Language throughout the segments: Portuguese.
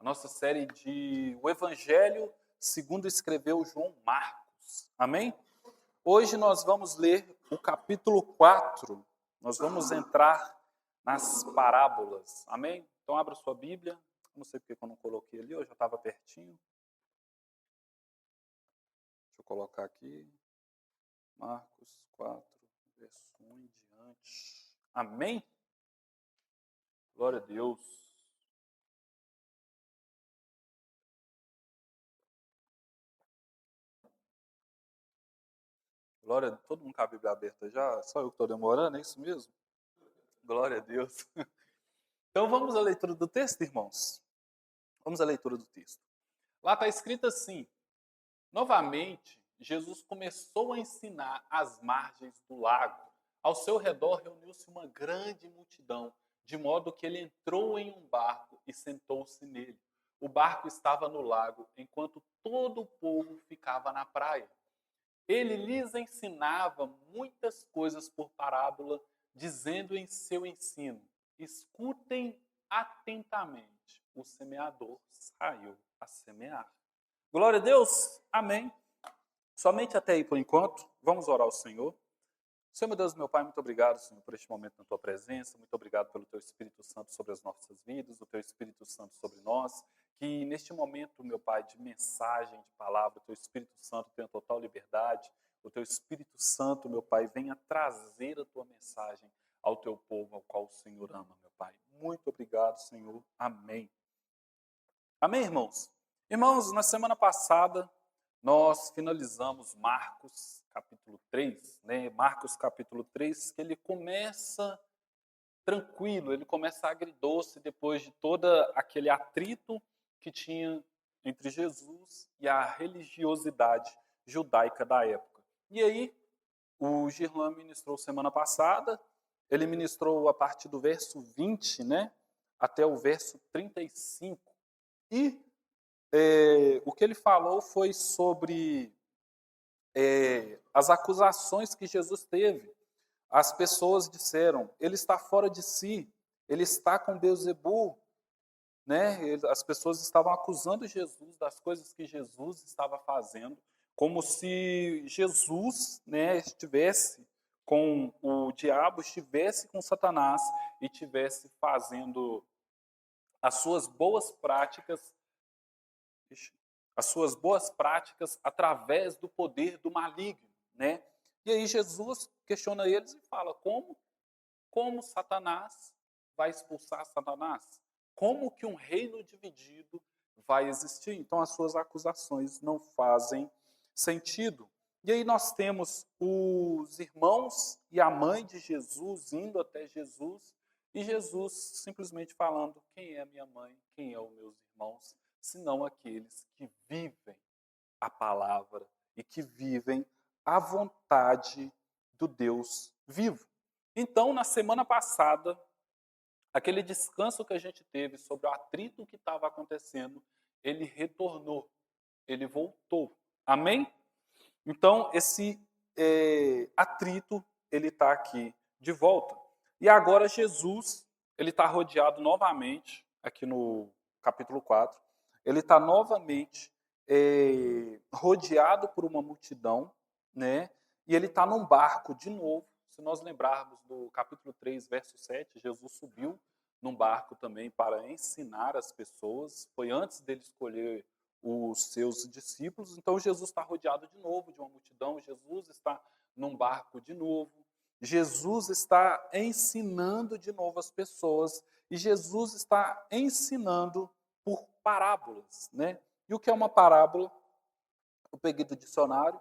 nossa série de O Evangelho segundo escreveu João Marcos. Amém? Hoje nós vamos ler o capítulo 4. Nós vamos entrar nas parábolas. Amém? Então abra sua Bíblia. Não sei porque eu não coloquei ali, eu já estava pertinho. Deixa eu colocar aqui. Marcos 4, verso 1 em diante. Amém? Glória a Deus. Glória a Deus. Todo mundo com a Bíblia aberta já? Só eu que estou demorando, é isso mesmo? Glória a Deus. Então vamos à leitura do texto, irmãos. Vamos à leitura do texto. Lá está escrito assim: novamente, Jesus começou a ensinar às margens do lago. Ao seu redor reuniu-se uma grande multidão, de modo que ele entrou em um barco e sentou-se nele. O barco estava no lago, enquanto todo o povo ficava na praia. Ele lhes ensinava muitas coisas por parábola, dizendo em seu ensino: escutem atentamente, o semeador saiu a semear. Glória a Deus, amém. Somente até aí por enquanto, vamos orar ao Senhor. Senhor, meu Deus, meu Pai, muito obrigado, Senhor, por este momento na Tua presença. Muito obrigado pelo Teu Espírito Santo sobre as nossas vidas, o Teu Espírito Santo sobre nós. Que neste momento, meu Pai, de mensagem, de palavra, o Teu Espírito Santo tenha total liberdade. O Teu Espírito Santo, meu Pai, venha trazer a Tua mensagem ao Teu povo, ao qual o Senhor ama, meu Pai. Muito obrigado, Senhor. Amém. Amém, irmãos? Irmãos, na semana passada, nós finalizamos Marcos capítulo 3, né? Marcos capítulo 3, que ele começa tranquilo, ele começa agridoce depois de todo aquele atrito que tinha entre Jesus e a religiosidade judaica da época. E aí, o Girlan ministrou semana passada, ele ministrou a partir do verso 20, né? Até o verso 35. E o que ele falou foi sobre as acusações que Jesus teve. As pessoas disseram: ele está fora de si, ele está com Beelzebul, né? As pessoas estavam acusando Jesus das coisas que Jesus estava fazendo, como se Jesus, né, estivesse com o diabo, estivesse com Satanás e estivesse fazendo as suas boas práticas através do poder do maligno, né? E aí Jesus questiona eles e fala: como Satanás vai expulsar Satanás? Como que um reino dividido vai existir? Então as suas acusações não fazem sentido. E aí nós temos os irmãos e a mãe de Jesus indo até Jesus e Jesus simplesmente falando: quem é a minha mãe? Quem é os meus irmãos? Senão aqueles que vivem a palavra e que vivem a vontade do Deus vivo. Então, na semana passada, aquele descanso que a gente teve sobre o atrito que estava acontecendo, ele retornou, ele voltou. Amém? Então, esse atrito, ele está aqui de volta. E agora Jesus, ele está rodeado novamente, aqui no capítulo 4, ele está novamente rodeado por uma multidão, né? E ele está num barco de novo. Se nós lembrarmos do capítulo 3, verso 7, Jesus subiu num barco também para ensinar as pessoas. Foi antes dele escolher os seus discípulos. Então Jesus está rodeado de novo de uma multidão. Jesus está num barco de novo. Jesus está ensinando de novo as pessoas. E Jesus está ensinando por parábolas, né? E o que é uma parábola? Eu peguei do dicionário.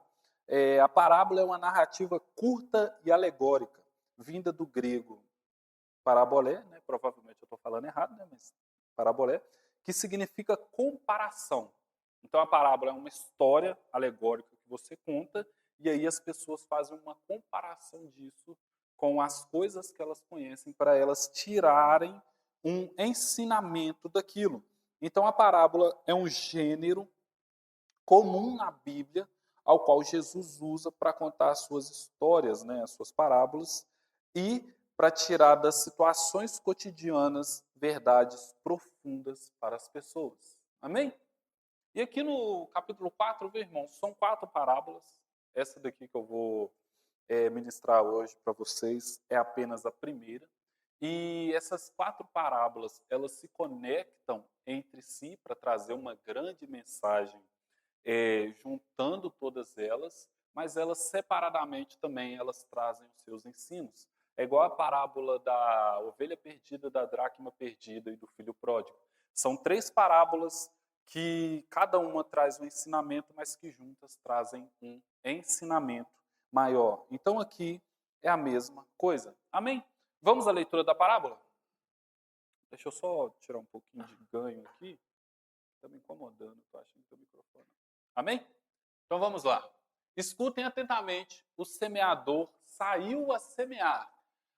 A parábola é uma narrativa curta e alegórica, vinda do grego parabolé, né? Provavelmente eu estou falando errado, né? Mas parabolé, que significa comparação. Então a parábola é uma história alegórica que você conta e aí as pessoas fazem uma comparação disso com as coisas que elas conhecem para elas tirarem um ensinamento daquilo. Então a parábola é um gênero comum na Bíblia, ao qual Jesus usa para contar as suas histórias, né, as suas parábolas, e para tirar das situações cotidianas verdades profundas para as pessoas. Amém? E aqui no capítulo 4, meu irmão, são 4 parábolas. Essa daqui que eu vou ministrar hoje para vocês é apenas a primeira. E essas 4 parábolas, elas se conectam entre si para trazer uma grande mensagem, juntando todas elas, mas elas separadamente também elas trazem os seus ensinos. É igual a parábola da ovelha perdida, da dracma perdida e do filho pródigo. São 3 parábolas que cada uma traz um ensinamento, mas que juntas trazem um ensinamento maior. Então aqui é a mesma coisa. Amém? Vamos à leitura da parábola? Deixa eu só tirar um pouquinho de ganho aqui. Está me incomodando, estou achando que o microfone. Amém? Então vamos lá. Escutem atentamente. O semeador saiu a semear.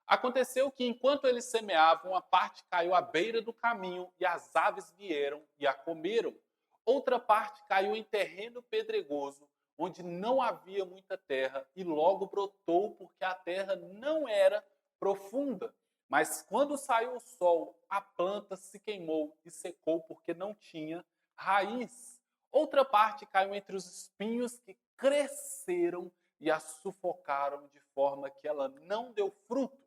Aconteceu que, enquanto ele semeava, uma parte caiu à beira do caminho e as aves vieram e a comeram. Outra parte caiu em terreno pedregoso, onde não havia muita terra, e logo brotou, porque a terra não era profunda. Mas quando saiu o sol, a planta se queimou e secou, porque não tinha raiz. Outra parte caiu entre os espinhos que cresceram e a sufocaram de forma que ela não deu fruto.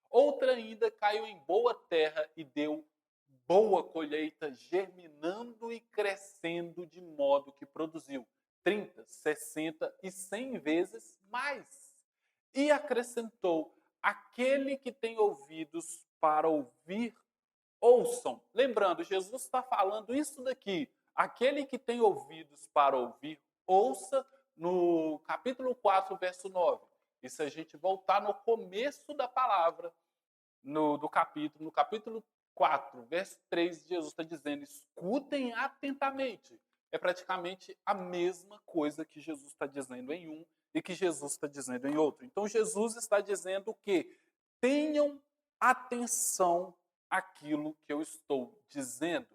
Outra ainda caiu em boa terra e deu boa colheita, germinando e crescendo de modo que produziu 30, 60 e 100 vezes mais. E acrescentou: aquele que tem ouvidos para ouvir, ouçam. Lembrando, Jesus está falando isso daqui. Aquele que tem ouvidos para ouvir, ouça, no capítulo 4, verso 9. E se a gente voltar no começo da palavra, do capítulo, no capítulo 4, verso 3, Jesus está dizendo: escutem atentamente. É praticamente a mesma coisa que Jesus está dizendo em um e que Jesus está dizendo em outro. Então Jesus está dizendo que tenham atenção àquilo que eu estou dizendo.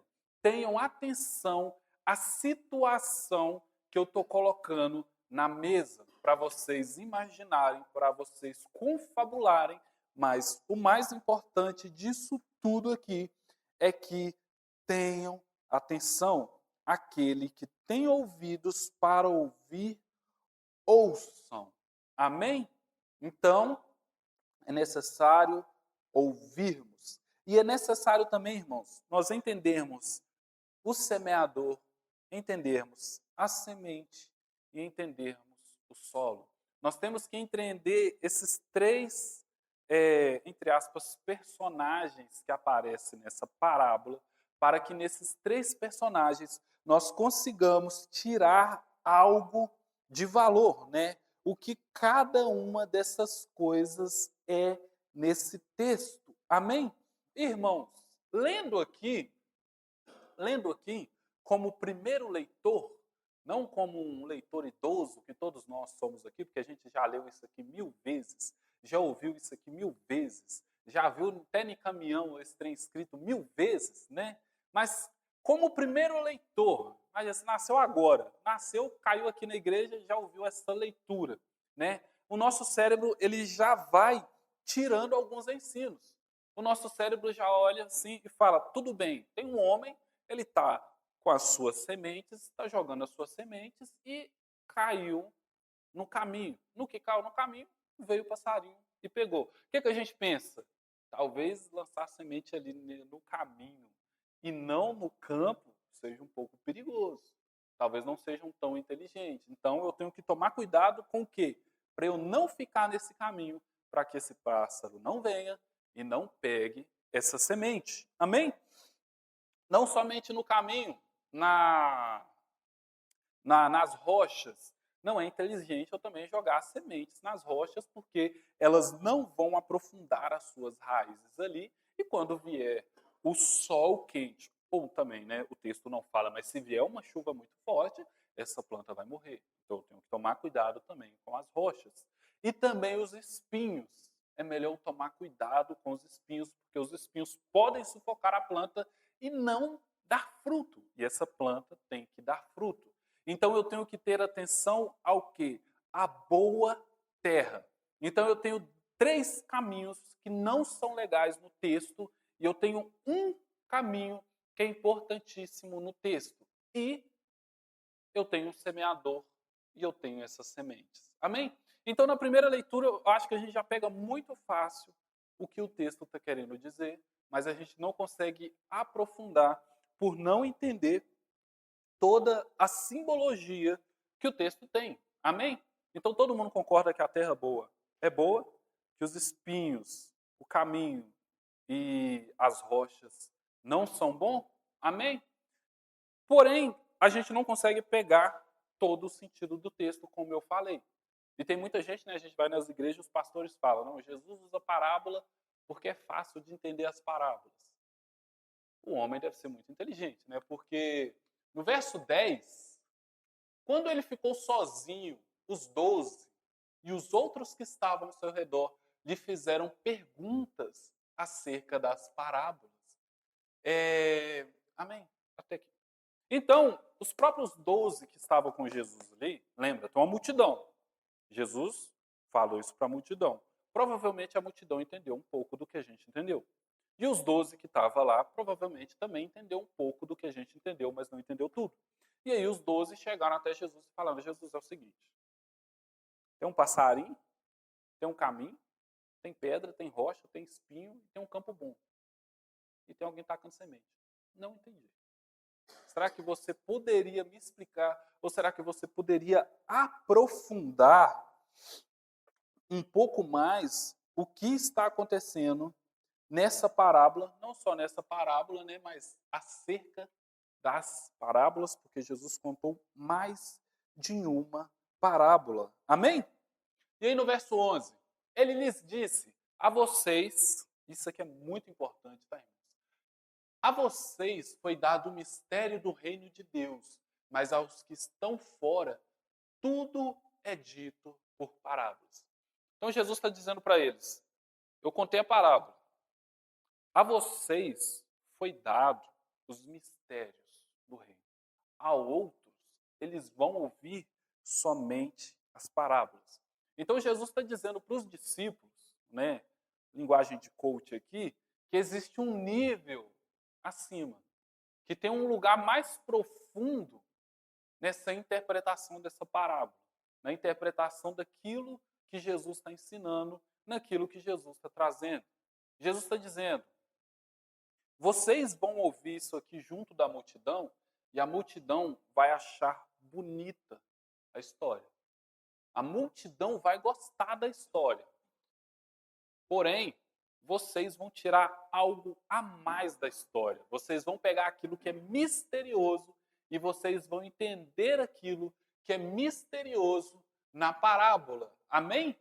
Tenham atenção à situação que eu estou colocando na mesa, para vocês imaginarem, para vocês confabularem. Mas o mais importante disso tudo aqui é que tenham atenção. Aquele que tem ouvidos para ouvir, ouçam. Amém? Então, é necessário ouvirmos. E é necessário também, irmãos, nós entendermos o semeador, entendermos a semente e entendermos o solo. Nós temos que entender esses 3, entre aspas, personagens que aparecem nessa parábola, para que nesses 3 personagens nós consigamos tirar algo de valor, né? O que cada uma dessas coisas é nesse texto. Amém? Irmãos, lendo aqui, como primeiro leitor, não como um leitor idoso, que todos nós somos aqui, porque a gente já leu isso aqui 1000 vezes, já ouviu isso aqui 1000 vezes, já viu até em caminhão esse trem escrito 1000 vezes, né? Mas como primeiro leitor, mas assim, nasceu agora, caiu aqui na igreja e já ouviu essa leitura, né? O nosso cérebro, ele já vai tirando alguns ensinos. O nosso cérebro já olha assim e fala: tudo bem, tem um homem, ele está com as suas sementes, está jogando as suas sementes e caiu no caminho. No que caiu no caminho, veio o passarinho e pegou. O que a gente pensa? Talvez lançar a semente ali no caminho e não no campo seja um pouco perigoso. Talvez não sejam tão inteligentes. Então eu tenho que tomar cuidado com o quê? Para eu não ficar nesse caminho, para que esse pássaro não venha e não pegue essa semente. Amém? Não somente no caminho, nas rochas. Não é inteligente eu também jogar sementes nas rochas, porque elas não vão aprofundar as suas raízes ali, e quando vier o sol quente, ou também, né, o texto não fala, mas se vier uma chuva muito forte, essa planta vai morrer. Então eu tenho que tomar cuidado também com as rochas. E também os espinhos. É melhor tomar cuidado com os espinhos, porque os espinhos podem sufocar a planta e não dar fruto. E essa planta tem que dar fruto. Então eu tenho que ter atenção ao quê? A boa terra. Então eu tenho 3 caminhos que não são legais no texto e eu tenho um caminho que é importantíssimo no texto. E eu tenho um semeador e eu tenho essas sementes. Amém? Então, na primeira leitura, eu acho que a gente já pega muito fácil o que o texto está querendo dizer, mas a gente não consegue aprofundar por não entender toda a simbologia que o texto tem. Amém? Então, todo mundo concorda que a terra é boa, que os espinhos, o caminho e as rochas não são bons? Amém? Porém, a gente não consegue pegar todo o sentido do texto, como eu falei. E tem muita gente, né? A gente vai nas igrejas, os pastores falam, não, Jesus usa parábola porque é fácil de entender as parábolas. O homem deve ser muito inteligente, né? Porque no verso 10, quando ele ficou sozinho, os 12 e os outros que estavam ao seu redor lhe fizeram perguntas acerca das parábolas. Amém? Até aqui. Então, os próprios 12 que estavam com Jesus ali, lembra, tem uma multidão. Jesus falou isso para a multidão. Provavelmente a multidão entendeu um pouco do que a gente entendeu. E os 12 que estavam lá, provavelmente também entendeu um pouco do que a gente entendeu, mas não entendeu tudo. E aí os 12 chegaram até Jesus e falaram, Jesus, é o seguinte, tem um passarinho, tem um caminho, tem pedra, tem rocha, tem espinho, tem um campo bom. E tem alguém tacando semente. Não entendi. Será que você poderia me explicar, ou será que você poderia aprofundar um pouco mais o que está acontecendo nessa parábola, não só nessa parábola, né, mas acerca das parábolas, porque Jesus contou mais de uma parábola. Amém? E aí no verso 11, ele lhes disse a vocês, isso aqui é muito importante, tá, irmãos? A vocês foi dado o mistério do reino de Deus, mas aos que estão fora, tudo é dito por parábolas. Então Jesus está dizendo para eles, eu contei a parábola. A vocês foi dado os mistérios do reino. A outros, eles vão ouvir somente as parábolas. Então Jesus está dizendo para os discípulos, né, linguagem de coach aqui, que existe um nível acima, que tem um lugar mais profundo nessa interpretação dessa parábola, na interpretação daquilo que Jesus está ensinando, naquilo que Jesus está trazendo. Jesus está dizendo, vocês vão ouvir isso aqui junto da multidão e a multidão vai achar bonita a história. A multidão vai gostar da história. Porém, vocês vão tirar algo a mais da história. Vocês vão pegar aquilo que é misterioso e vocês vão entender aquilo que é misterioso na parábola. Amém?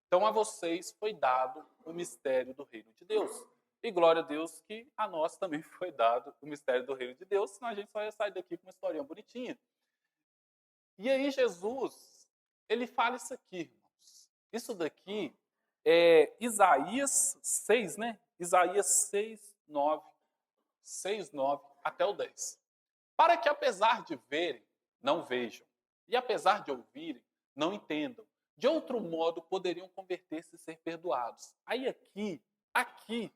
Então a vocês foi dado o mistério do reino de Deus. E glória a Deus que a nós também foi dado o mistério do reino de Deus, senão a gente só ia sair daqui com uma historinha bonitinha. E aí Jesus, ele fala isso aqui, irmãos. Isso daqui é Isaías 6, né? Isaías 6, 9. 6, 9 até o 10. Para que apesar de verem, não vejam. E apesar de ouvirem, não entendam. De outro modo, poderiam converter-se e ser perdoados. Aí aqui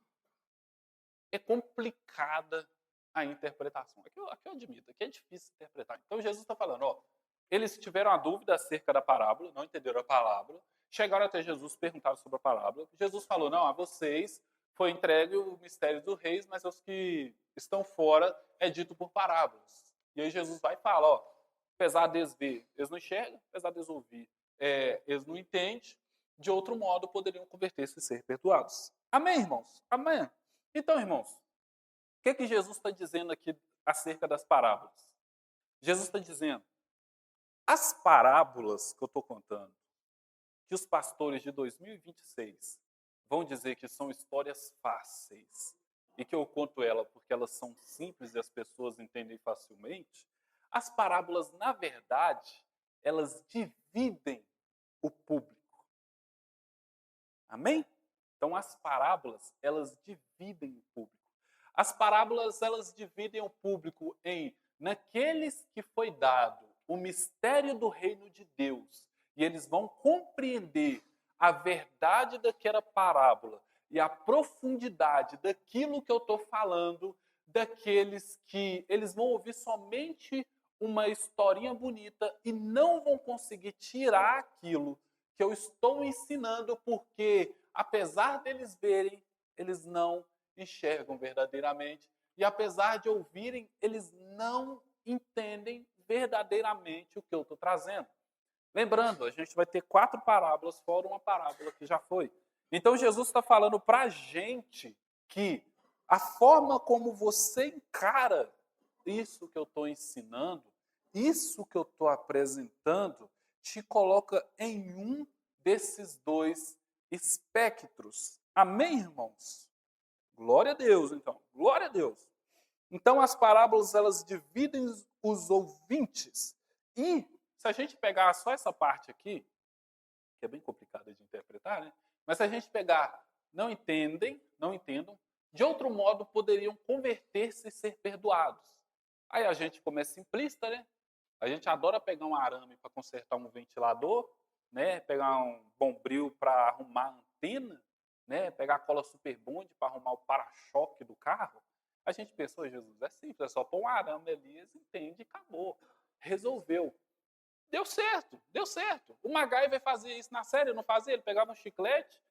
é complicada a interpretação. Aqui eu admito, aqui é difícil interpretar. Então Jesus está falando, ó, eles tiveram a dúvida acerca da parábola, não entenderam a parábola, chegaram até Jesus, perguntaram sobre a parábola. Jesus falou, não, a vocês foi entregue o mistério do reis, mas aos que estão fora é dito por parábolas. E aí Jesus vai e fala, ó, apesar deles ver, eles não enxergam, apesar deles ouvir, eles não entendem, de outro modo poderiam converter-se e ser perdoados. Amém, irmãos? Amém? Então, irmãos, o que Jesus está dizendo aqui acerca das parábolas? Jesus está dizendo, as parábolas que eu estou contando, que os pastores de 2026 vão dizer que são histórias fáceis e que eu conto ela porque elas são simples e as pessoas entendem facilmente, as parábolas, na verdade, elas dividem o público. Amém? Então, as parábolas, elas dividem o público. As parábolas, elas dividem o público em naqueles que foi dado o mistério do reino de Deus, e eles vão compreender a verdade daquela parábola e a profundidade daquilo que eu estou falando daqueles que eles vão ouvir somente uma historinha bonita e não vão conseguir tirar aquilo que eu estou ensinando, porque apesar deles verem, eles não enxergam verdadeiramente. E apesar de ouvirem, eles não entendem verdadeiramente o que eu estou trazendo. Lembrando, a gente vai ter 4 parábolas, fora uma parábola que já foi. Então Jesus está falando para a gente que a forma como você encara isso que eu estou ensinando, isso que eu estou apresentando, te coloca em um desses 2 espectros. Amém, irmãos? Glória a Deus, então. Glória a Deus. Então, as parábolas, elas dividem os ouvintes. E, se a gente pegar só essa parte aqui, que é bem complicada de interpretar, né? Mas se a gente pegar, não entendam, de outro modo poderiam converter-se e ser perdoados. Aí a gente, como é simplista, né? A gente adora pegar um arame para consertar um ventilador, né? Pegar um bombril para arrumar a antena, né? Pegar a cola super bond para arrumar o para-choque do carro. A gente pensou, Jesus, é simples, é só pôr um arame ali, eles entendem e acabou. Resolveu. Deu certo, deu certo. O MacGyver fazia isso na série, não fazia? Ele pegava um chiclete,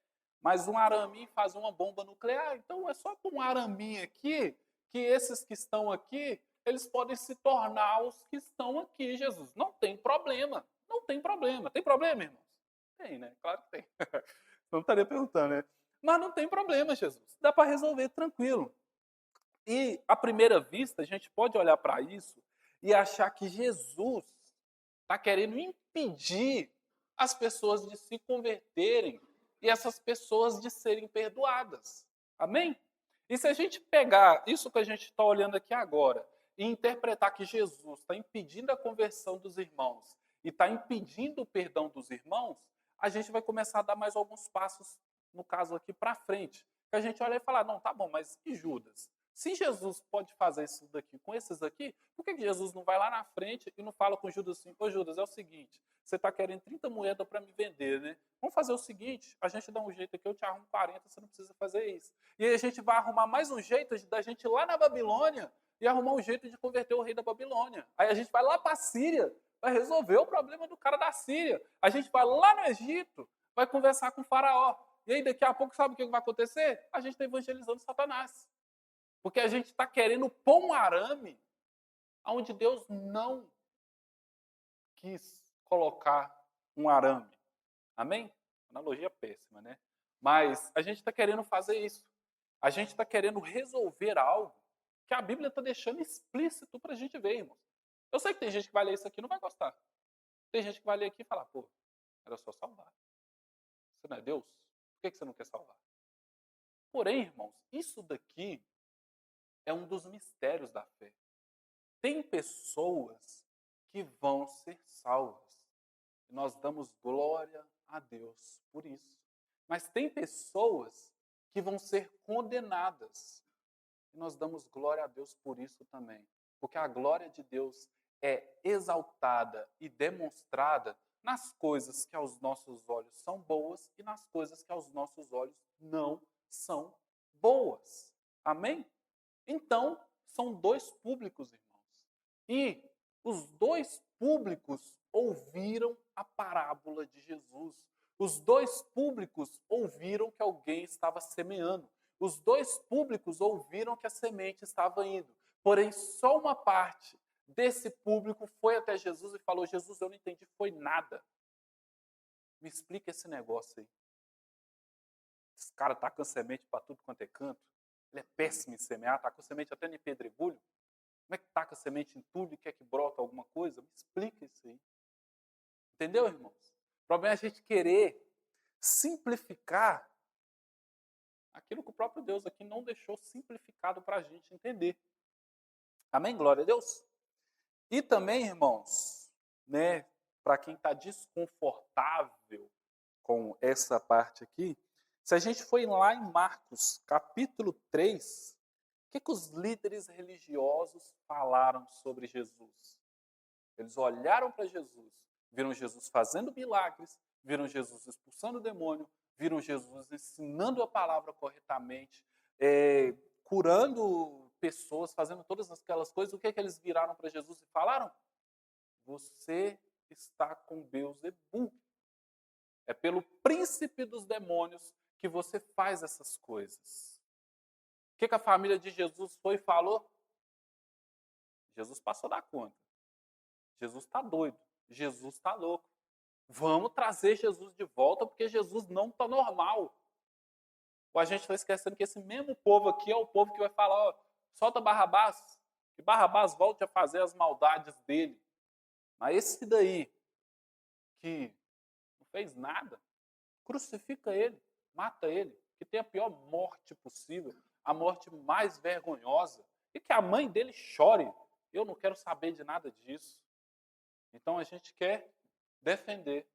mas um araminho fazia uma bomba nuclear. Então é só com um araminho aqui, que esses que estão aqui, eles podem se tornar os que estão aqui, Jesus. Não tem problema, não tem problema. Tem problema, irmãos? Tem, né? Claro que tem. Não estaria perguntando, né? Mas não tem problema, Jesus. Dá para resolver tranquilo. E, à primeira vista, a gente pode olhar para isso e achar que Jesus está querendo impedir as pessoas de se converterem e essas pessoas de serem perdoadas. Amém? E se a gente pegar isso que a gente está olhando aqui agora e interpretar que Jesus está impedindo a conversão dos irmãos e está impedindo o perdão dos irmãos, a gente vai começar a dar mais alguns passos, no caso aqui, para frente. Que a gente olha e fala, não, tá bom, mas e Judas? Se Jesus pode fazer isso daqui com esses aqui, por que Jesus não vai lá na frente e não fala com Judas assim, ô Judas, é o seguinte, você está querendo 30 moedas para me vender, né? Vamos fazer o seguinte, a gente dá um jeito aqui, eu te arrumo 40, você não precisa fazer isso. E aí a gente vai arrumar mais um jeito da gente ir lá na Babilônia e arrumar um jeito de converter o rei da Babilônia. Aí a gente vai lá para a Síria, vai resolver o problema do cara da Síria. A gente vai lá no Egito, vai conversar com o faraó. E aí daqui a pouco sabe o que vai acontecer? A gente está evangelizando Satanás. Porque a gente está querendo pôr um arame onde Deus não quis colocar um arame. Amém? Analogia péssima, né? Mas a gente está querendo fazer isso. A gente está querendo resolver algo que a Bíblia está deixando explícito para a gente ver, irmãos. Eu sei que tem gente que vai ler isso aqui e não vai gostar. Tem gente que vai ler aqui e falar, pô, era só salvar. Você não é Deus? Por que você não quer salvar? Porém, irmãos, isso daqui é um dos mistérios da fé. Tem pessoas que vão ser salvas. E nós damos glória a Deus por isso. Mas tem pessoas que vão ser condenadas. E nós damos glória a Deus por isso também. Porque a glória de Deus é exaltada e demonstrada nas coisas que aos nossos olhos são boas e nas coisas que aos nossos olhos não são boas. Amém? Então, são 2 públicos, irmãos. E os 2 públicos ouviram a parábola de Jesus. Os 2 públicos ouviram que alguém estava semeando. Os 2 públicos ouviram que a semente estava indo. Porém, só uma parte desse público foi até Jesus e falou, Jesus, eu não entendi, foi nada. Me explica esse negócio aí. Esse cara taca semente para tudo quanto é canto. Ele é péssimo em semear, taca semente até em pedregulho. Como é que taca semente em tudo e quer que brota alguma coisa? Me explica isso aí. Entendeu, irmãos? O problema é a gente querer simplificar aquilo que o próprio Deus aqui não deixou simplificado para a gente entender. Amém? Glória a Deus. E também, irmãos, né, para quem está desconfortável com essa parte aqui, se a gente for lá em Marcos, capítulo 3, o que os líderes religiosos falaram sobre Jesus? Eles olharam para Jesus, viram Jesus fazendo milagres, viram Jesus expulsando o demônio, viram Jesus ensinando a palavra corretamente, curando pessoas, fazendo todas aquelas coisas, o que é que eles viraram para Jesus e falaram? Você está com Beelzebul. É pelo príncipe dos demônios que você faz essas coisas. O que a família de Jesus foi e falou? Jesus passou da conta. Jesus está doido. Jesus está louco. Vamos trazer Jesus de volta, porque Jesus não está normal. Ou a gente está esquecendo que esse mesmo povo aqui é o povo que vai falar, ó, solta Barrabás, que Barrabás volte a fazer as maldades dele. Mas esse daí, que não fez nada, crucifica ele, mata ele, que tem a pior morte possível, a morte mais vergonhosa, e que a mãe dele chore. Eu não quero saber de nada disso. Então a gente quer defender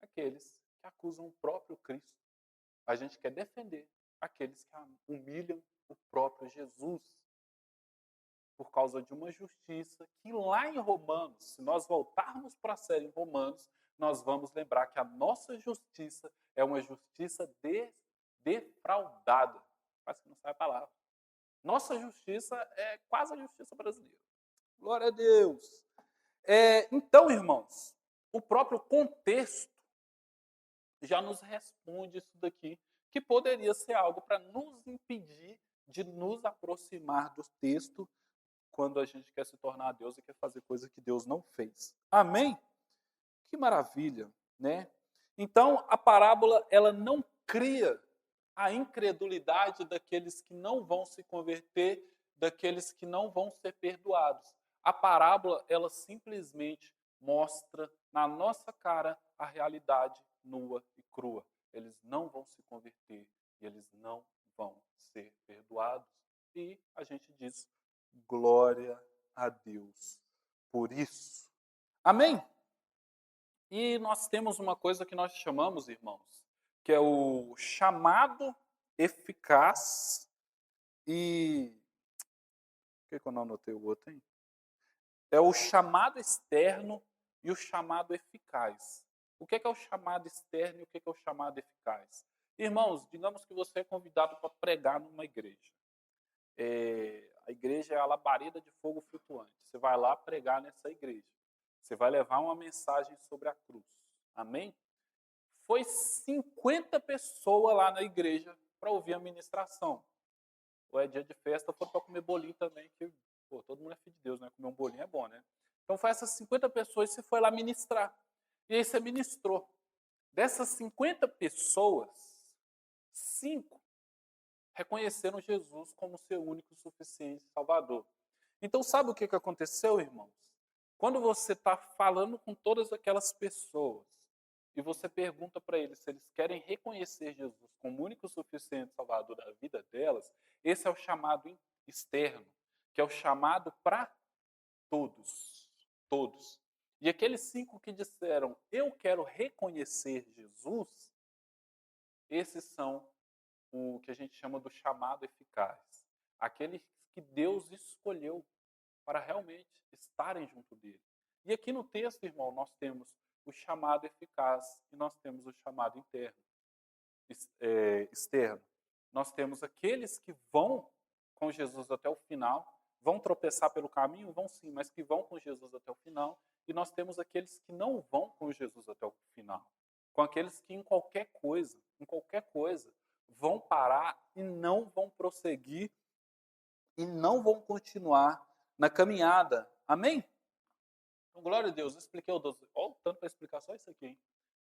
aqueles que acusam o próprio Cristo. A gente quer defender aqueles que humilham o próprio Jesus por causa de uma justiça que lá em Romanos, se nós voltarmos para a série em Romanos, nós vamos lembrar que a nossa justiça é uma justiça defraudada. Quase que não sai a palavra. Nossa justiça é quase a justiça brasileira. Glória a Deus. Então, irmãos, o próprio contexto já nos responde isso daqui, que poderia ser algo para nos impedir de nos aproximar do texto quando a gente quer se tornar Deus e quer fazer coisa que Deus não fez. Amém? Que maravilha, né? Então, a parábola, ela não cria a incredulidade daqueles que não vão se converter, daqueles que não vão ser perdoados. A parábola, ela simplesmente mostra na nossa cara a realidade nua e crua. Eles não vão se converter e eles não vão ser perdoados. E a gente diz, glória a Deus por isso. Amém? E nós temos uma coisa que nós chamamos, irmãos, que é o chamado eficaz e... Por que eu não anotei o outro, hein? É o chamado externo e o chamado eficaz. O que é o chamado externo e o que é o chamado eficaz? Irmãos, digamos que você é convidado para pregar numa igreja. A igreja é a labareda de fogo flutuante. Você vai lá pregar nessa igreja. Você vai levar uma mensagem sobre a cruz. Amém? Foi 50 pessoas lá na igreja para ouvir a ministração. Ou é dia de festa, foi para comer bolinho também, que pô, todo mundo é filho de Deus, né? Comer um bolinho é bom, né? Então foi essas 50 pessoas que você foi lá ministrar. E aí você ministrou. Dessas 50 pessoas, 5 reconheceram Jesus como seu único e suficiente Salvador. Então sabe o que aconteceu, irmãos? Quando você está falando com todas aquelas pessoas e você pergunta para eles se eles querem reconhecer Jesus como único e suficiente Salvador da vida delas, esse é o chamado externo, que é o chamado para todos. Todos. E aqueles 5 que disseram, eu quero reconhecer Jesus, esses são o que a gente chama do chamado eficaz. Aqueles que Deus escolheu para realmente estarem junto dele. E aqui no texto, irmão, nós temos o chamado eficaz e nós temos o chamado externo. Nós temos aqueles que vão com Jesus até o final, vão tropeçar pelo caminho, vão sim, mas que vão com Jesus até o final. E nós temos aqueles que não vão com Jesus até o final. Com aqueles que em qualquer coisa, vão parar e não vão prosseguir e não vão continuar na caminhada. Amém? Então, glória a Deus, eu expliquei o 12. Olha o tanto para explicar só isso aqui, hein?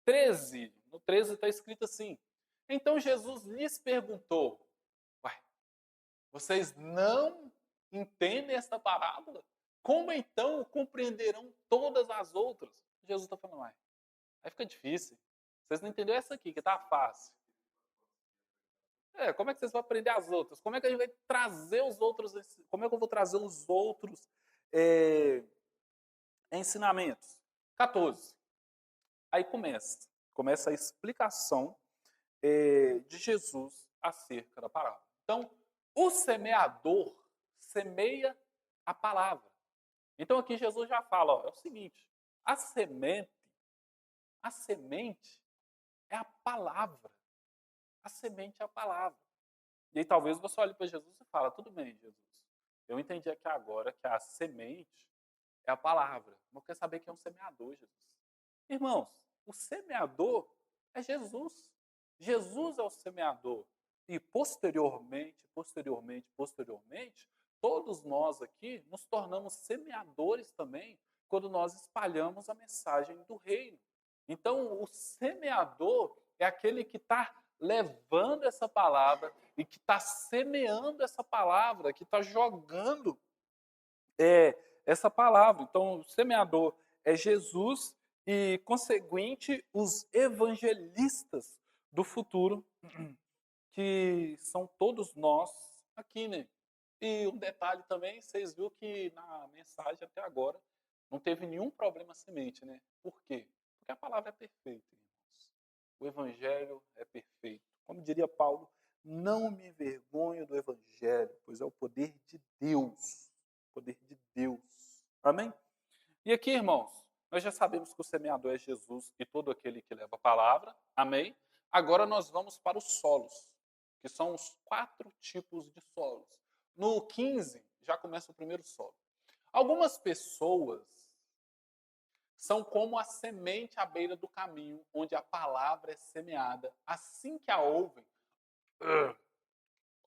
13. No 13 está escrito assim. Então Jesus lhes perguntou, uai, vocês não entendem esta parábola? Como então compreenderão todas as outras? Jesus está falando, uai, aí fica difícil. Vocês não entenderam essa aqui, que está fácil. Como é que vocês vão aprender as outras? Como é que a gente vai trazer os outros? Como é que eu vou trazer os outros ensinamentos? 14. Aí começa a explicação de Jesus acerca da parábola. Então, o semeador semeia a palavra. Então aqui Jesus já fala, ó, é o seguinte, a semente é a palavra. A semente é a palavra. E aí talvez você olhe para Jesus e fala, tudo bem, Jesus. Eu entendi aqui agora que a semente é a palavra. Mas eu quero saber quem é o semeador, Jesus. Irmãos, o semeador é Jesus. Jesus é o semeador. E posteriormente, todos nós aqui nos tornamos semeadores também quando nós espalhamos a mensagem do reino. Então, o semeador é aquele que está levando essa palavra e que está semeando essa palavra, que está jogando essa palavra. Então, o semeador é Jesus e, conseguinte, os evangelistas do futuro, que são todos nós aqui, né? E um detalhe também, vocês viram que na mensagem até agora não teve nenhum problema semente, né? Por quê? Porque a palavra é perfeita, irmãos. O evangelho é perfeito. Como diria Paulo, não me envergonho do evangelho, pois é o poder de Deus. O poder de Deus. Amém? E aqui, irmãos, nós já sabemos que o semeador é Jesus e todo aquele que leva a palavra. Amém? Agora nós vamos para os solos, que são os 4 tipos de solos. No 15, já começa o primeiro solo. Algumas pessoas são como a semente à beira do caminho, onde a palavra é semeada. Assim que a ouvem,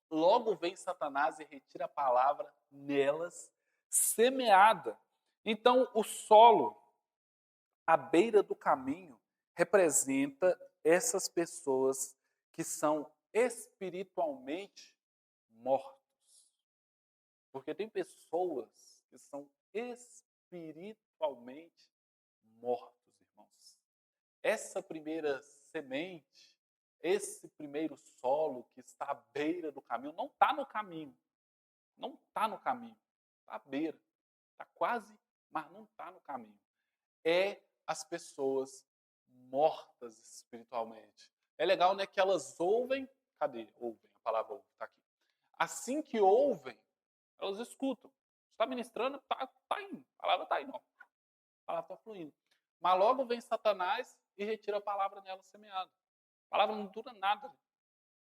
logo vem Satanás e retira a palavra nelas semeada. Então, o solo à beira do caminho representa essas pessoas que são espiritualmente mortos. Porque tem pessoas que são espiritualmente mortos, irmãos. Essa primeira semente, esse primeiro solo que está à beira do caminho, não está no caminho. Não está no caminho. Está à beira. Está quase, mas não está no caminho. É as pessoas mortas espiritualmente. É legal, né, que elas ouvem. Cadê? Ouvem, a palavra ouve, está aqui. Assim que ouvem, elas escutam. Está ministrando, tá indo. A palavra está indo. A palavra está fluindo. Mas logo vem Satanás e retira a palavra nela semeada. A palavra não dura nada.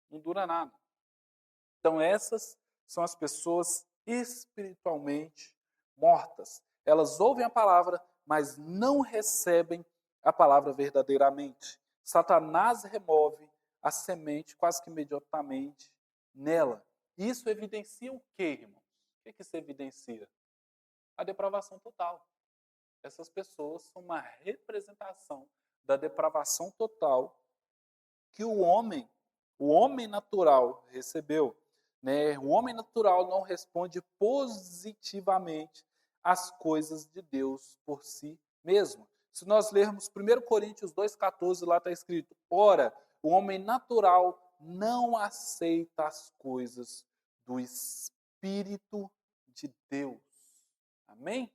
Não dura nada. Então essas são as pessoas espiritualmente mortas. Elas ouvem a palavra, mas não recebem a palavra verdadeiramente. Satanás remove a semente quase que imediatamente nela. Isso evidencia o quê, irmãos? O que isso evidencia? A depravação total. Essas pessoas são uma representação da depravação total que o homem natural recebeu. Né? O homem natural não responde positivamente às coisas de Deus por si mesmo. Se nós lermos 1 Coríntios 2,14, lá está escrito: ora, o homem natural não aceita as coisas do Espírito de Deus. Amém?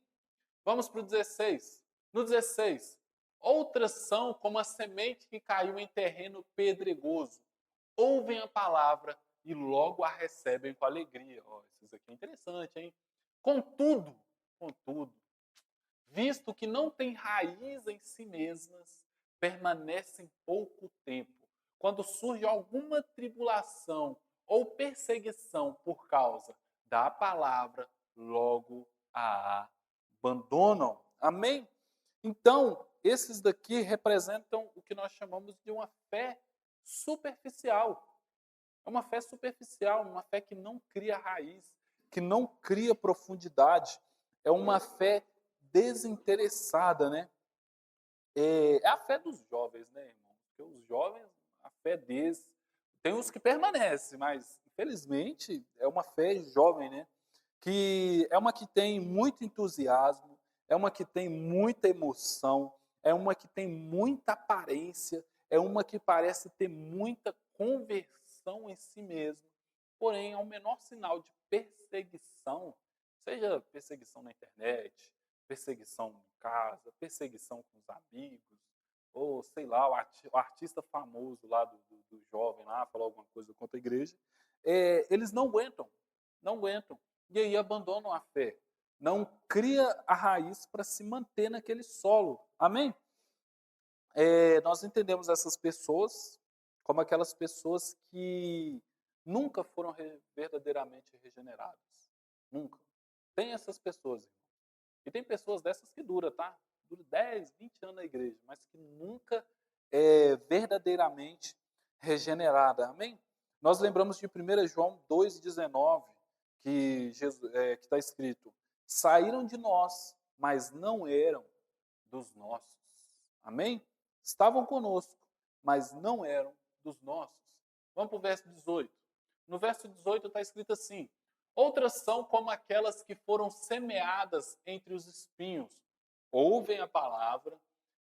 Vamos para o 16. No 16, outras são como a semente que caiu em terreno pedregoso. Ouvem a palavra e logo a recebem com alegria. Oh, isso aqui é interessante, hein? Contudo, visto que não têm raiz em si mesmas, permanecem pouco tempo. Quando surge alguma tribulação ou perseguição por causa da palavra, logo a abandonam. Amém? Então, esses daqui representam o que nós chamamos de uma fé superficial. É uma fé superficial, uma fé que não cria raiz, que não cria profundidade. É uma fé desinteressada, né? É a fé dos jovens, né, irmão? Porque os jovens, a fé deles, tem os que permanecem, mas infelizmente é uma fé jovem, né? Que é uma que tem muito entusiasmo, é uma que tem muita emoção, é uma que tem muita aparência, é uma que parece ter muita conversão em si mesma, porém, ao menor sinal de perseguição, seja perseguição na internet, perseguição em casa, perseguição com os amigos, ou sei lá, o artista famoso lá do jovem lá, falou alguma coisa contra a igreja, eles não aguentam, não aguentam. E aí abandonam a fé. Não cria a raiz para se manter naquele solo. Amém? Nós entendemos essas pessoas como aquelas pessoas que nunca foram verdadeiramente regeneradas. Nunca. Tem essas pessoas, irmão. E tem pessoas dessas que duram, tá? Dura 10, 20 anos na igreja, mas que nunca é verdadeiramente regenerada. Amém? Nós lembramos de 1 João 2,19, que está escrito: saíram de nós, mas não eram dos nossos. Amém? Estavam conosco, mas não eram dos nossos. Vamos para o verso 18. No verso 18 está escrito assim: outras são como aquelas que foram semeadas entre os espinhos. Ouvem a palavra,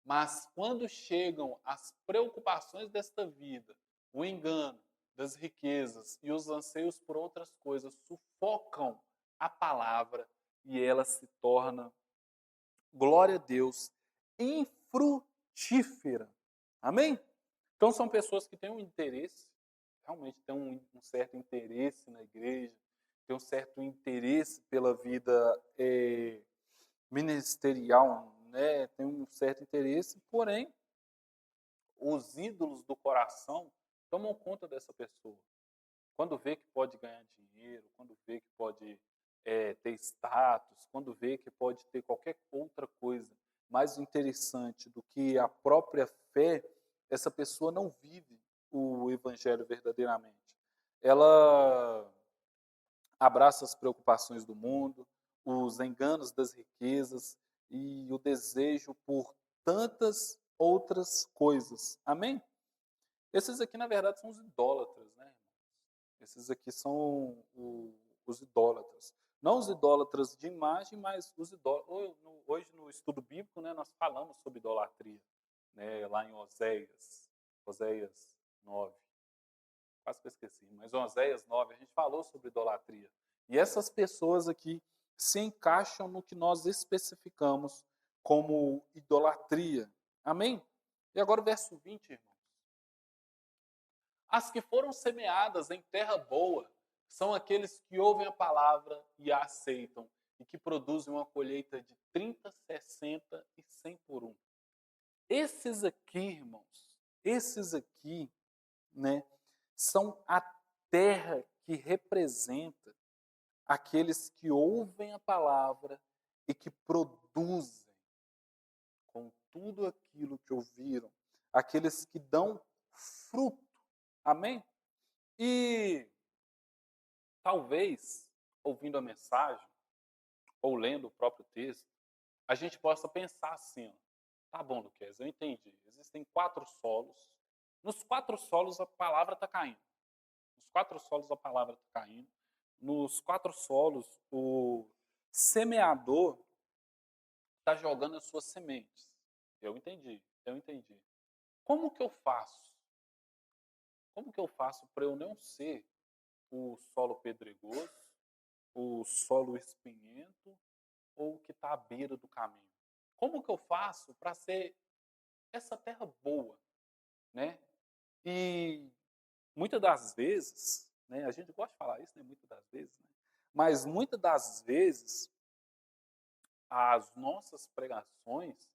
mas quando chegam as preocupações desta vida, o engano das riquezas e os anseios por outras coisas sufocam a palavra e ela se torna, glória a Deus, infrutífera. Amém? Então são pessoas que têm um interesse, realmente têm um certo interesse na igreja, têm um certo interesse pela vida ministerial, né? Tem um certo interesse, porém, os ídolos do coração tomam conta dessa pessoa. Quando vê que pode ganhar dinheiro, quando vê que pode ter status, quando vê que pode ter qualquer outra coisa mais interessante do que a própria fé, essa pessoa não vive o evangelho verdadeiramente. Ela abraça as preocupações do mundo, os enganos das riquezas e o desejo por tantas outras coisas. Amém? Esses aqui, na verdade, são os idólatras, né? Esses aqui são os idólatras. Não os idólatras de imagem, mas os idólatras. Hoje, no estudo bíblico, né, nós falamos sobre idolatria, né, lá em Oséias 9. Quase que eu esqueci, mas Oséias 9, a gente falou sobre idolatria. E essas pessoas aqui se encaixam no que nós especificamos como idolatria. Amém? E agora o verso 20, irmãos. As que foram semeadas em terra boa são aqueles que ouvem a palavra e a aceitam, e que produzem uma colheita de 30, 60 e 100 por um. Esses aqui, irmãos, esses aqui, né, são a terra que representa aqueles que ouvem a palavra e que produzem com tudo aquilo que ouviram, aqueles que dão fruto. Amém? E talvez, ouvindo a mensagem, ou lendo o próprio texto, a gente possa pensar assim, ó, tá bom, Luquez, eu entendi. Existem 4 solos. Nos 4 solos a palavra está caindo. Nos 4 solos a palavra está caindo. Nos 4 solos o semeador está jogando as suas sementes. Eu entendi, eu entendi. Como que eu faço? Como que eu faço para eu não ser o solo pedregoso, o solo espinhento ou o que está à beira do caminho? Como que eu faço para ser essa terra boa, né? E muitas das vezes, né, a gente gosta de falar isso, né, muitas das vezes, né? Mas muitas das vezes as nossas pregações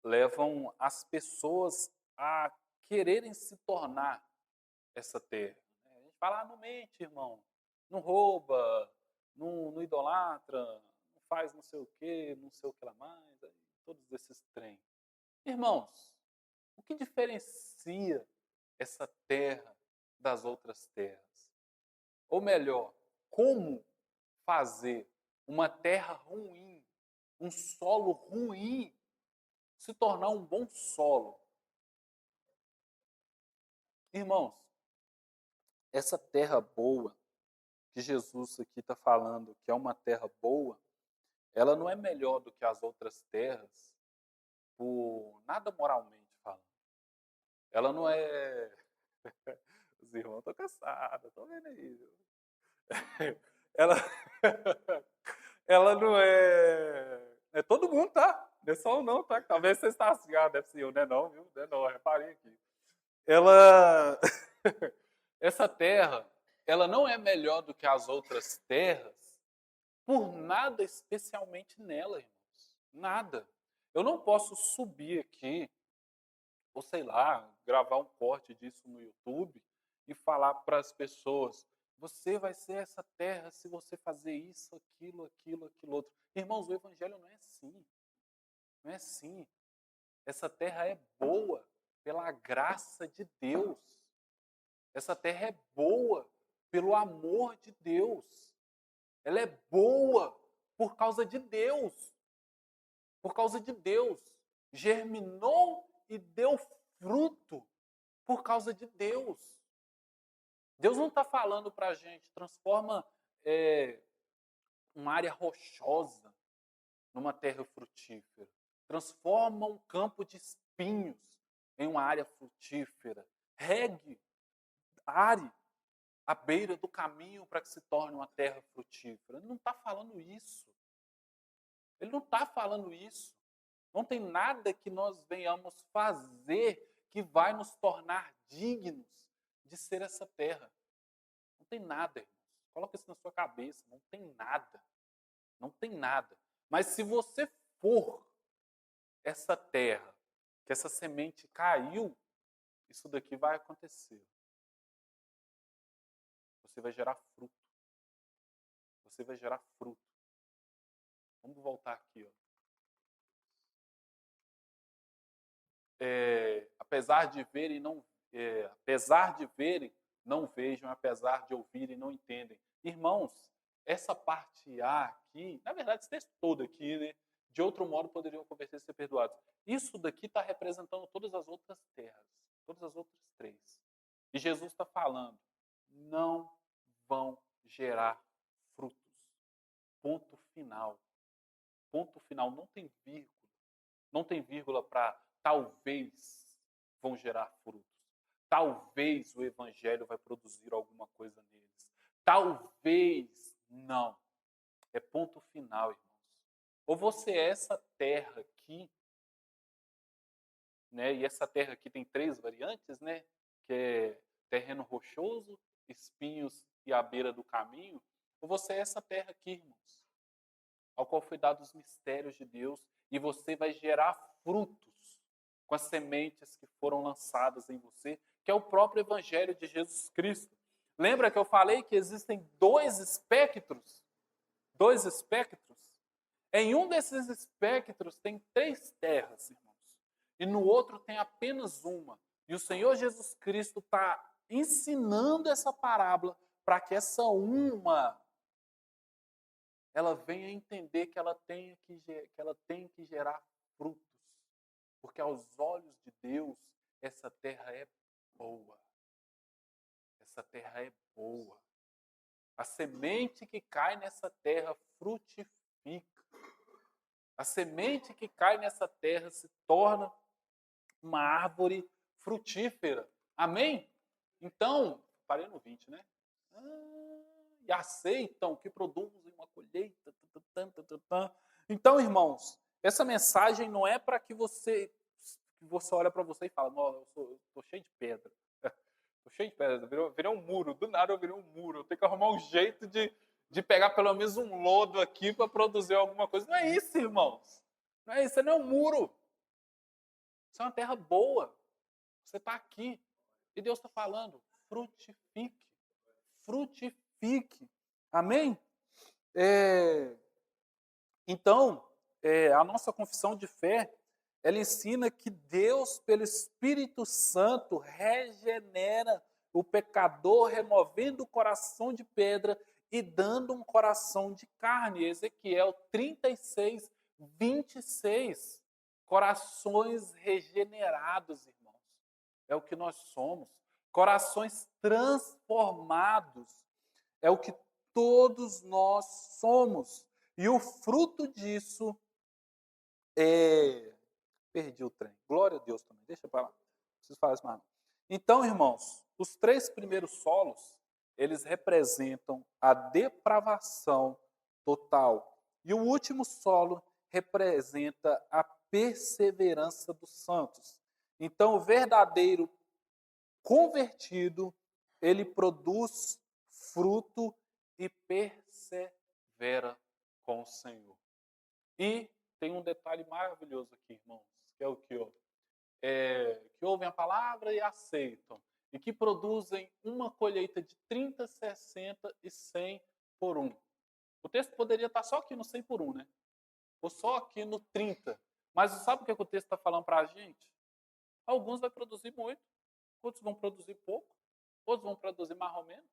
levam as pessoas a quererem se tornar essa terra. A gente fala, não mente, irmão, não rouba, não idolatra, não faz não sei o que lá mais, todos esses trem. Irmãos, o que diferencia essa terra das outras terras? Ou melhor, como fazer uma terra ruim, um solo ruim, se tornar um bom solo? Irmãos, essa terra boa que Jesus aqui está falando, que é uma terra boa, ela não é melhor do que as outras terras, por nada moralmente falando. Ela não é. Os irmãos estão cansados, estão vendo aí. Viu? Ela, ela não é. É todo mundo, tá? Não é só um, não, tá? Talvez você está assim, deve ser eu, não é não, viu? Não é não, reparei aqui. Ela. Essa terra, ela não é melhor do que as outras terras por nada especialmente nela, irmãos. Nada. Eu não posso subir aqui, ou sei lá, gravar um corte disso no YouTube e falar para as pessoas: Você vai ser essa terra se você fazer isso, aquilo, aquilo, aquilo outro. Irmãos, o evangelho não é assim. Não é assim. Essa terra é boa pela graça de Deus. Essa terra é boa pelo amor de Deus. Ela é boa por causa de Deus. Por causa de Deus. Germinou e deu fruto por causa de Deus. Deus não está falando para a gente, transforma uma área rochosa numa terra frutífera. Transforma um campo de espinhos em uma área frutífera. Regue, are à beira do caminho para que se torne uma terra frutífera. Ele não está falando isso. Ele não está falando isso. Não tem nada que nós venhamos fazer que vai nos tornar dignos de ser essa terra. Não tem nada, irmãos. Coloca isso na sua cabeça. Não tem nada. Não tem nada. Mas se você for essa terra, que essa semente caiu, isso daqui vai acontecer. Você vai gerar fruto. Você vai gerar fruto. Vamos voltar aqui, ó. Apesar de verem, não vejam, apesar de ouvirem, não entendem. Irmãos, essa parte A aqui, na verdade, esse texto todo aqui, né? De outro modo poderiam converter e ser perdoados. Isso daqui está representando todas as outras terras, todas as outras três. E Jesus está falando, não vão gerar frutos. Ponto final. Ponto final, não tem vírgula. Não tem vírgula para talvez vão gerar frutos. Talvez o evangelho vai produzir alguma coisa neles. Talvez não. É ponto final, irmãos. Ou você é essa terra aqui, né? E essa terra aqui tem três variantes, né? Que é terreno rochoso, espinhos e à beira do caminho. Ou você é essa terra aqui, irmãos, ao qual foi dado os mistérios de Deus, e você vai gerar frutos com as sementes que foram lançadas em você, que é o próprio Evangelho de Jesus Cristo. Lembra que eu falei que existem dois espectros? Dois espectros? Em um desses espectros tem três terras, irmãos, e no outro tem apenas uma. E o Senhor Jesus Cristo está ensinando essa parábola para que essa uma ela venha entender que ela tem que gerar frutos. Porque aos olhos de Deus, essa terra é boa. Essa terra é boa. A semente que cai nessa terra frutifica. A semente que cai nessa terra se torna uma árvore frutífera. Amém? Então, parei no 20, né? E aceitam que produzem uma colheita. Então, irmãos, essa mensagem não é para que você olha para você e fala, não, eu estou cheio de pedra. Estou cheio de pedra, virei um muro. Do nada eu virei um muro. Eu tenho que arrumar um jeito de pegar pelo menos um lodo aqui para produzir alguma coisa. Não é isso, irmãos. Não é isso, não é um muro. Isso é uma terra boa. Você está aqui. E Deus está falando, frutifique. Frutifique. Amém? Então, a nossa confissão de fé, ela ensina que Deus, pelo Espírito Santo, regenera o pecador, removendo o coração de pedra e dando um coração de carne. Ezequiel 36, 26. Corações regenerados, irmãos. É o que nós somos. Corações transformados. É o que todos nós somos. E o fruto disso é... Perdi o trem. Glória a Deus também. Deixa para lá. Não preciso falar isso mais não. Então, irmãos, os três primeiros solos, eles representam a depravação total. E o último solo representa a perseverança dos santos. Então, o verdadeiro convertido, ele produz fruto e persevera com o Senhor. E tem um detalhe maravilhoso aqui, irmãos, que é o que? Que ouvem a palavra e aceitam. e que produzem uma colheita de 30, 60 e 100 por um. O texto poderia estar só aqui no 100 por um, né? Ou só aqui no 30. Mas sabe o que o texto está falando para a gente? Alguns vão produzir muito, outros vão produzir pouco, outros vão produzir mais ou menos,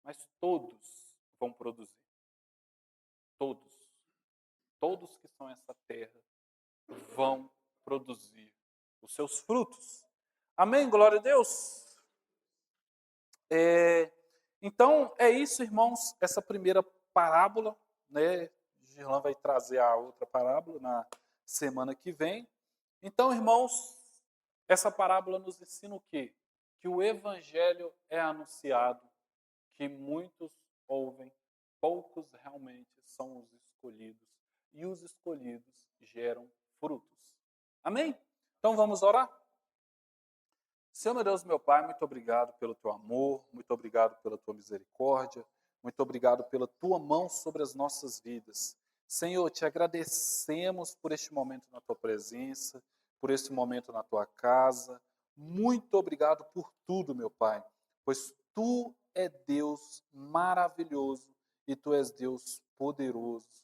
mas todos vão produzir. Todos. Todos que são essa terra vão produzir os seus frutos. Amém? Glória a Deus. Então, é isso, irmãos, essa primeira parábola, né? Girlan vai trazer a outra parábola na semana que vem. Então, irmãos, essa parábola nos ensina o quê? Que o evangelho é anunciado, que muitos ouvem, poucos realmente são os escolhidos, e os escolhidos geram frutos. Amém? Então vamos orar? Senhor, meu Deus, meu Pai, muito obrigado pelo teu amor, muito obrigado pela tua misericórdia, muito obrigado pela tua mão sobre as nossas vidas. Senhor, te agradecemos por este momento na tua presença, por este momento na tua casa. Muito obrigado por tudo, meu Pai, pois tu é Deus maravilhoso e tu és Deus poderoso.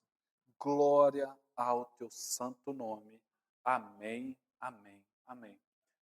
Glória ao teu santo nome. Amém, amém, amém.